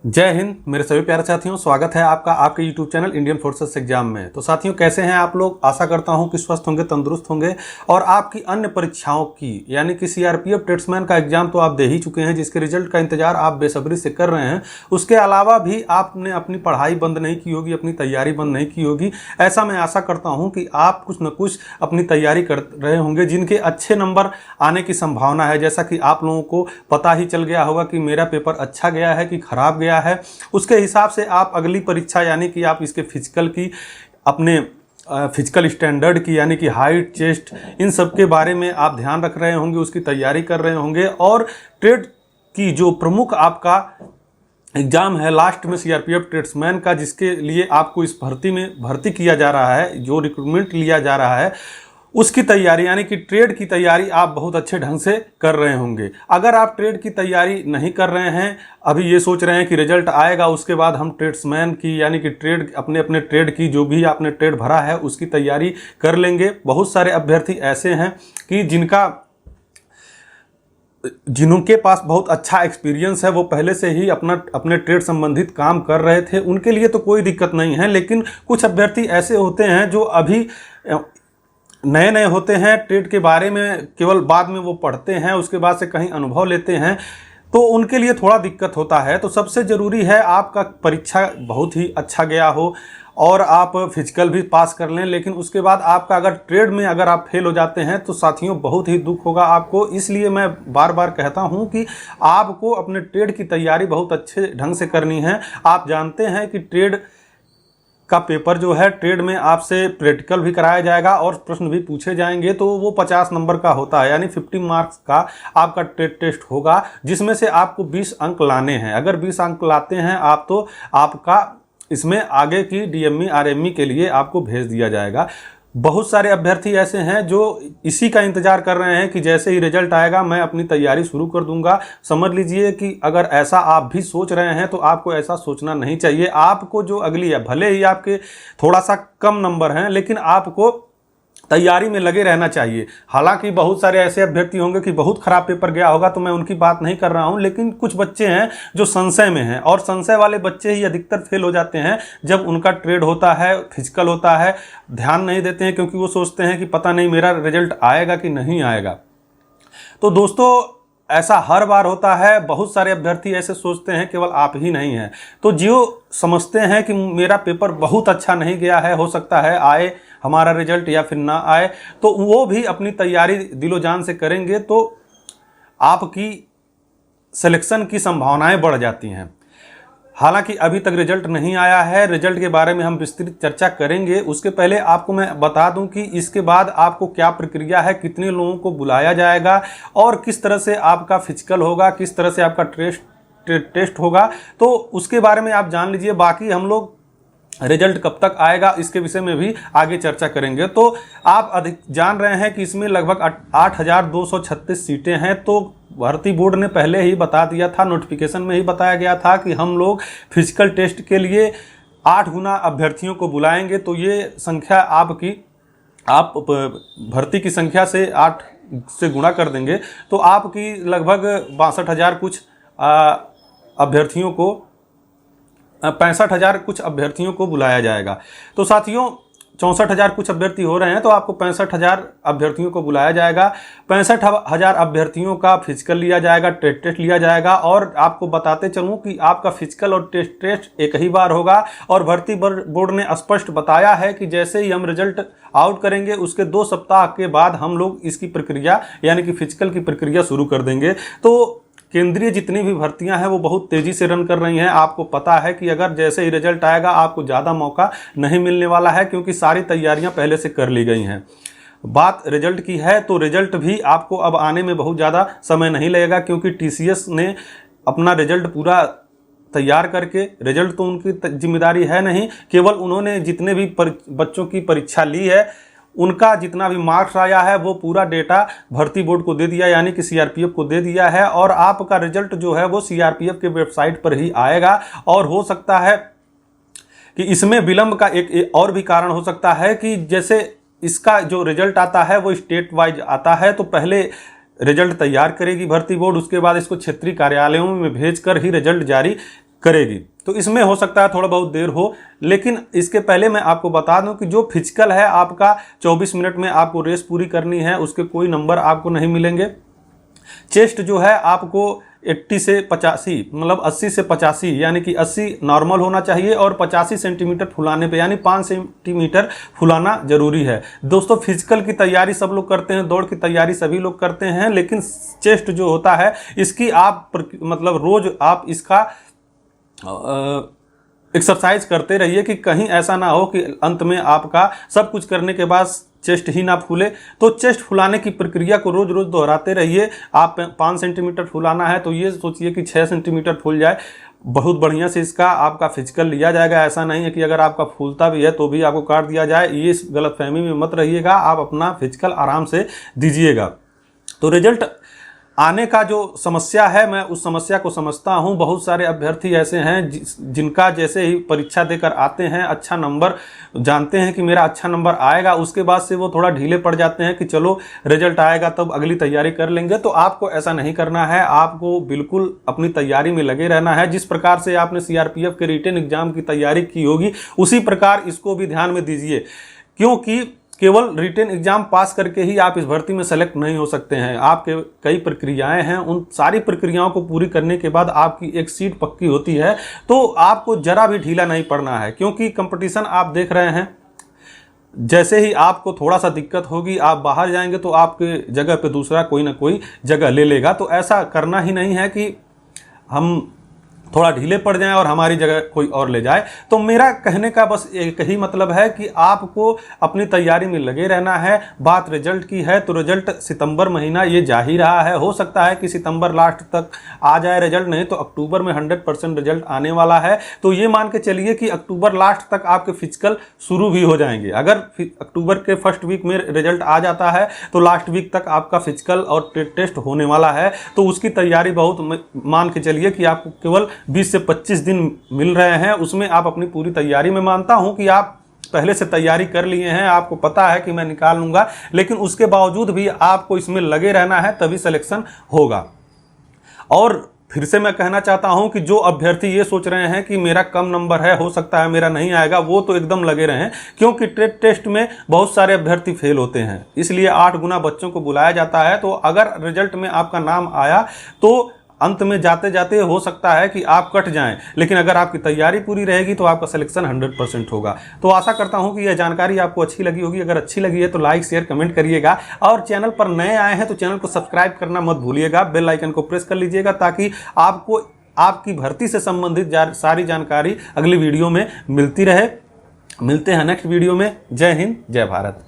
जय हिंद मेरे सभी प्यारे साथियों, स्वागत है आपका आपके YouTube channel Indian forces exam में। तो साथियों, कैसे हैं आप लोग? आशा करता हूं कि स्वस्थ होंगे, तंदुरुस्त होंगे और आपकी अन्य परीक्षाओं की यानी कि सीआरपीएफ ट्रेड्समैन का एग्जाम तो आप दे ही चुके हैं, जिसके रिजल्ट का इंतजार आप बेसब्री से कर रहे हैं। उसके अलावा भी आपने अपनी पढ़ाई बंद नहीं की होगी, अपनी तैयारी बंद नहीं की होगी। ऐसा मैं आशा करता हूँ कि आप कुछ न कुछ अपनी तैयारी कर रहे होंगे, जिनके अच्छे नंबर आने की संभावना है। जैसा कि आप लोगों को पता ही चल गया होगा कि मेरा पेपर अच्छा गया है कि खराब गया है। उसके हिसाब से आप अगली परीक्षा यानी कि आप इसके फिजिकल की, अपने फिजिकल स्टैंडर्ड की यानी कि हाइट, चेस्ट, इन सब के बारे में आप ध्यान रख रहे होंगे, उसकी तैयारी कर रहे होंगे। और ट्रेड की जो प्रमुख आपका एग्जाम है लास्ट में सीआरपीएफ ट्रेड्समैन का, जिसके लिए आपको इस भर्ती में भर्ती किया जा रहा है, जो रिक्रूटमेंट लिया जा रहा है, उसकी तैयारी यानी कि ट्रेड की तैयारी आप बहुत अच्छे ढंग से कर रहे होंगे। अगर आप ट्रेड की तैयारी नहीं कर रहे हैं, अभी ये सोच रहे हैं कि रिजल्ट आएगा उसके बाद हम ट्रेड्समैन की यानी कि ट्रेड अपने अपने ट्रेड की जो भी आपने ट्रेड भरा है उसकी तैयारी कर लेंगे। बहुत सारे अभ्यर्थी ऐसे हैं कि जिनके पास बहुत अच्छा एक्सपीरियंस है, वो पहले से ही अपने ट्रेड संबंधित काम कर रहे थे, उनके लिए तो कोई दिक्कत नहीं है। लेकिन कुछ अभ्यर्थी ऐसे होते हैं जो अभी नए नए होते हैं, ट्रेड के बारे में केवल बाद में वो पढ़ते हैं, उसके बाद से कहीं अनुभव लेते हैं, तो उनके लिए थोड़ा दिक्कत होता है। तो सबसे ज़रूरी है आपका परीक्षा बहुत ही अच्छा गया हो और आप फिजिकल भी पास कर लें। लेकिन उसके बाद आपका अगर ट्रेड में अगर आप फेल हो जाते हैं तो साथियों बहुत ही दुख होगा आपको। इसलिए मैं बार बार कहता हूं कि आपको अपने ट्रेड की तैयारी बहुत अच्छे ढंग से करनी है। आप जानते हैं कि ट्रेड का पेपर जो है, ट्रेड में आपसे प्रैक्टिकल भी कराया जाएगा और प्रश्न भी पूछे जाएंगे, तो वो 50 नंबर का होता है, यानी 50 मार्क्स का आपका ट्रेड टेस्ट होगा, जिसमें से आपको 20 अंक लाने हैं। अगर 20 अंक लाते हैं आप तो आपका इसमें आगे की डीएमई आरएमई के लिए आपको भेज दिया जाएगा। बहुत सारे अभ्यर्थी ऐसे हैं जो इसी का इंतजार कर रहे हैं कि जैसे ही रिजल्ट आएगा मैं अपनी तैयारी शुरू कर दूंगा। समझ लीजिए कि अगर ऐसा आप भी सोच रहे हैं तो आपको ऐसा सोचना नहीं चाहिए। आपको जो अगली है, भले ही आपके थोड़ा सा कम नंबर हैं, लेकिन आपको तैयारी में लगे रहना चाहिए। हालांकि बहुत सारे ऐसे अभ्यर्थी होंगे कि बहुत खराब पेपर गया होगा, तो मैं उनकी बात नहीं कर रहा हूं, लेकिन कुछ बच्चे हैं जो संशय में हैं, और संशय वाले बच्चे ही अधिकतर फेल हो जाते हैं जब उनका ट्रेड होता है, फिजिकल होता है। ध्यान नहीं देते हैं क्योंकि वो सोचते हैं कि पता नहीं मेरा रिजल्ट आएगा कि नहीं आएगा। तो दोस्तों, ऐसा हर बार होता है, बहुत सारे अभ्यर्थी ऐसे सोचते हैं, केवल आप ही नहीं हैं। तो जो समझते हैं कि मेरा पेपर बहुत अच्छा नहीं गया है, हो सकता है आए हमारा रिजल्ट या फिर ना आए, तो वो भी अपनी तैयारी दिलो जान से करेंगे तो आपकी सिलेक्शन की संभावनाएं बढ़ जाती हैं। हालांकि अभी तक रिजल्ट नहीं आया है, रिजल्ट के बारे में हम विस्तृत चर्चा करेंगे। उसके पहले आपको मैं बता दूं कि इसके बाद आपको क्या प्रक्रिया है, कितने लोगों को बुलाया जाएगा और किस तरह से आपका फिजिकल होगा, किस तरह से आपका टेस्ट होगा, तो उसके बारे में आप जान लीजिए। बाकी हम लोग रिजल्ट कब तक आएगा इसके विषय में भी आगे चर्चा करेंगे। तो आप अधिक जान रहे हैं कि इसमें लगभग 8,236 सीटें हैं। तो भर्ती बोर्ड ने पहले ही बता दिया था, नोटिफिकेशन में ही बताया गया था कि हम लोग फिजिकल टेस्ट के लिए 8 गुना अभ्यर्थियों को बुलाएंगे। तो ये संख्या आप भर्ती की संख्या से 8 से गुणा कर देंगे तो आपकी लगभग 62,000 कुछ अभ्यर्थियों को 65,000 कुछ अभ्यर्थियों को बुलाया जाएगा। तो साथियों, 64,000 कुछ अभ्यर्थी हो रहे हैं, तो आपको 65,000 अभ्यर्थियों को बुलाया जाएगा। 65,000 अभ्यर्थियों का फिजिकल लिया जाएगा, टेस्ट लिया जाएगा। और आपको बताते चलूं कि आपका फिजिकल और टेस्ट एक ही बार होगा। और भर्ती बोर्ड ने स्पष्ट बताया है कि जैसे ही हम रिजल्ट आउट करेंगे उसके 2 सप्ताह के बाद हम लोग इसकी प्रक्रिया यानी कि फिजिकल की प्रक्रिया शुरू कर देंगे। तो केंद्रीय जितनी भी भर्तियां हैं वो बहुत तेजी से रन कर रही हैं। आपको पता है कि अगर जैसे ही रिजल्ट आएगा आपको ज़्यादा मौका नहीं मिलने वाला है, क्योंकि सारी तैयारियां पहले से कर ली गई हैं। बात रिजल्ट की है तो रिजल्ट भी आपको अब आने में बहुत ज़्यादा समय नहीं लगेगा, क्योंकि टीसीएस ने अपना रिजल्ट पूरा तैयार करके, रिजल्ट तो उनकी जिम्मेदारी है नहीं, केवल उन्होंने जितने भी बच्चों की परीक्षा ली है उनका जितना भी मार्क्स आया है वो पूरा डेटा भर्ती बोर्ड को दे दिया, यानी कि सीआरपीएफ को दे दिया है। और आपका रिजल्ट जो है वो सीआरपीएफ के वेबसाइट पर ही आएगा। और हो सकता है कि इसमें विलंब का एक और भी कारण हो सकता है कि जैसे इसका जो रिजल्ट आता है वो स्टेट वाइज आता है, तो पहले रिजल्ट तैयार करेगी भर्ती बोर्ड, उसके बाद इसको क्षेत्रीय कार्यालयों में भेजकर ही रिजल्ट जारी करेगी। तो इसमें हो सकता है थोड़ा बहुत देर हो, लेकिन इसके पहले मैं आपको बता दूं कि जो फिजिकल है आपका 24 मिनट में आपको रेस पूरी करनी है, उसके कोई नंबर आपको नहीं मिलेंगे। चेस्ट जो है आपको 80 से 85 मतलब 80 से 85 यानी कि 80 नॉर्मल होना चाहिए और 85 सेंटीमीटर फुलाने पे यानी 5 सेंटीमीटर फुलाना जरूरी है। दोस्तों फिजिकल की तैयारी सब लोग करते हैं, दौड़ की तैयारी सभी लोग करते हैं, लेकिन चेस्ट जो होता है इसकी आप मतलब रोज आप इसका एक्सरसाइज करते रहिए कि कहीं ऐसा ना हो कि अंत में आपका सब कुछ करने के बाद चेस्ट ही ना फूले। तो चेस्ट फुलाने की प्रक्रिया को रोज रोज दोहराते रहिए। आप 5 सेंटीमीटर फुलाना है तो ये सोचिए कि 6 सेंटीमीटर फूल जाए, बहुत बढ़िया से इसका आपका फिजिकल लिया जाएगा। ऐसा नहीं है कि अगर आपका फूलता भी है तो भी आपको काट दिया जाए, ये इस गलतफहमी में मत रहिएगा। आप अपना फिजिकल आराम से दीजिएगा। तो रिजल्ट आने का जो समस्या है, मैं उस समस्या को समझता हूं। बहुत सारे अभ्यर्थी ऐसे हैं जिनका जैसे ही परीक्षा देकर आते हैं, अच्छा नंबर जानते हैं कि मेरा अच्छा नंबर आएगा, उसके बाद से वो थोड़ा ढीले पड़ जाते हैं कि चलो रिजल्ट आएगा तब अगली तैयारी कर लेंगे। तो आपको ऐसा नहीं करना है, आपको बिल्कुल अपनी तैयारी में लगे रहना है। जिस प्रकार से आपने सीआरपीएफ के रिटन एग्जाम की तैयारी की होगी उसी प्रकार इसको भी ध्यान में दीजिए, क्योंकि केवल रिटन एग्जाम पास करके ही आप इस भर्ती में सेलेक्ट नहीं हो सकते हैं। आपके कई प्रक्रियाएं हैं, उन सारी प्रक्रियाओं को पूरी करने के बाद आपकी एक सीट पक्की होती है। तो आपको जरा भी ढीला नहीं पड़ना है, क्योंकि कंपटीशन आप देख रहे हैं। जैसे ही आपको थोड़ा सा दिक्कत होगी, आप बाहर जाएंगे तो आपके जगह पे दूसरा कोई ना कोई जगह ले लेगा। तो ऐसा करना ही नहीं है कि हम थोड़ा ढीले पड़ जाएं और हमारी जगह कोई और ले जाए। तो मेरा कहने का बस एक ही मतलब है कि आपको अपनी तैयारी में लगे रहना है। बात रिजल्ट की है तो रिजल्ट सितंबर महीना ये जा ही रहा है, हो सकता है कि सितंबर लास्ट तक आ जाए रिजल्ट, नहीं तो अक्टूबर में 100% रिजल्ट आने वाला है। तो ये मान के चलिए कि अक्टूबर लास्ट तक आपके फिजिकल शुरू भी हो जाएंगे। अगर अक्टूबर के फर्स्ट वीक में रिजल्ट आ जाता है तो लास्ट वीक तक आपका फिजिकल और टेस्ट होने वाला है। तो उसकी तैयारी बहुत मान के चलिए कि आपको केवल 20 से 25 दिन मिल रहे हैं, उसमें आप अपनी पूरी तैयारी में मानता हूं कि आप पहले से तैयारी कर लिए हैं, आपको पता है कि मैं निकाल लूंगा, लेकिन उसके बावजूद भी आपको इसमें लगे रहना है, तभी सिलेक्शन होगा। और फिर से मैं कहना चाहता हूं कि जो अभ्यर्थी ये सोच रहे हैं कि मेरा कम नंबर है, हो सकता है मेरा नहीं आएगा, वो तो एकदम लगे रहें, क्योंकि ट्रेड टेस्ट में बहुत सारे अभ्यर्थी फेल होते हैं, इसलिए 8 गुना बच्चों को बुलाया जाता है। तो अगर रिजल्ट में आपका नाम आया तो अंत में जाते जाते हो सकता है कि आप कट जाएं, लेकिन अगर आपकी तैयारी पूरी रहेगी तो आपका सिलेक्शन 100% होगा। तो आशा करता हूं कि यह जानकारी आपको अच्छी लगी होगी। अगर अच्छी लगी है तो लाइक शेयर कमेंट करिएगा, और चैनल पर नए आए हैं तो चैनल को सब्सक्राइब करना मत भूलिएगा, बेल आइकन को प्रेस कर लीजिएगा, ताकि आपको आपकी भर्ती से संबंधित सारी जानकारी अगली वीडियो में मिलती रहे। मिलते हैं नेक्स्ट वीडियो में। जय हिंद, जय भारत।